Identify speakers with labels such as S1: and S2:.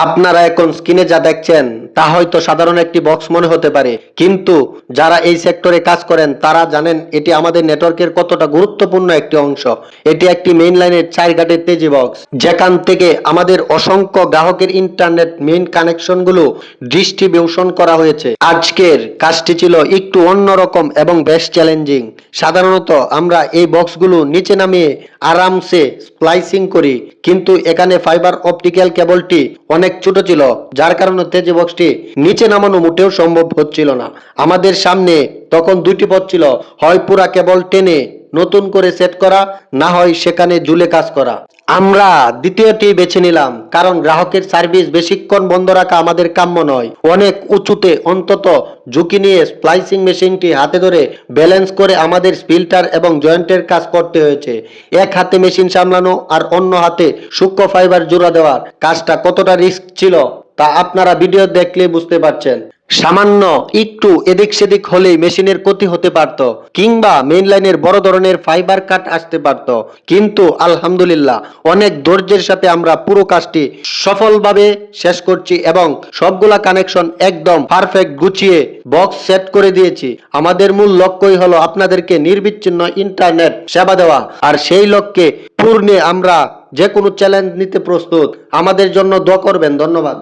S1: আপনারা এখন স্ক্রিনে যা দেখছেন তা হয়তো সাধারণ একটি বক্স মনে হতে পারে, কিন্তু যারা এই সেক্টরে কাজ করেন তারা জানেন এটি আমাদের নেটওয়ার্কের কতটা গুরুত্বপূর্ণ একটি অংশ। এটি একটি মেইন লাইনের 4 ঘাটের তেজি বক্স, যেখান থেকে আমাদের অসংখ্য গ্রাহকের ইন্টারনেট মেইন কানেকশনগুলো ডিস্ট্রিবিউশন করা হয়েছে। আজকের কাজটি ছিল একটু অন্যরকম এবং বেশ চ্যালেঞ্জিং। সাধারণত আমরা এই বক্সগুলো নিচে নামিয়ে আরামসে স্প্লাইসিং করি, কিন্তু এখানে ফাইবার অপটিক্যাল কেবলটি অনেক ছোট ছিল, যার কারণে তেজি বক্সটি নিচে নামানো মোটেও সম্ভব হচ্ছিল না। আমাদের সামনে তখন দুইটি পথ ছিল, হয় পুরা কেবল টেনে নতুন করে সেট করা, না হয় সেখানে ঝুলে কাজ করা। আমরা দ্বিতীয়টি বেছে নিলাম, কারণ গ্রাহকের সার্ভিস বেশিক্ষণ বন্ধ রাখা আমাদের কাম্য নয়। অনেক উঁচুতে অন্তত ঝুঁকি নিয়ে স্প্লাইসিং মেশিনটি হাতে ধরে ব্যালেন্স করে আমাদের ফিল্টার এবং জয়েন্টের কাজ করতে হয়েছে। এক হাতে মেশিন সামলানো আর অন্য হাতে সূক্ষ্ম ফাইবার জোড়া দেওয়ার কাজটা কতটা রিস্ক ছিল তা আপনারা ভিডিও দেখলে বুঝতে পারছেন। সামান্য একটু এদিক সেদিক হলেই মেশিনের ক্ষতি হতে পারত, কিংবা মেইন লাইনের বড় ধরনের ফাইবার কাট আসতে পারত, কিন্তু আলহামদুলিল্লাহ অনেক ধৈর্যের সাথে আমরা পুরো কাজটি সফলভাবে শেষ করছি এবং সবগুলা কানেকশন একদম পারফেক্ট গুছিয়ে বক্স সেট করে দিয়েছি। আমাদের মূল লক্ষ্যই হলো আপনাদেরকে নির্বিচ্ছিন্ন ইন্টারনেট সেবা দেওয়া, আর সেই লক্ষ্যে পূর্ণে আমরা যে কোনো চ্যালেঞ্জ নিতে প্রস্তুত। আমাদের জন্য দোয়া করবেন। ধন্যবাদ।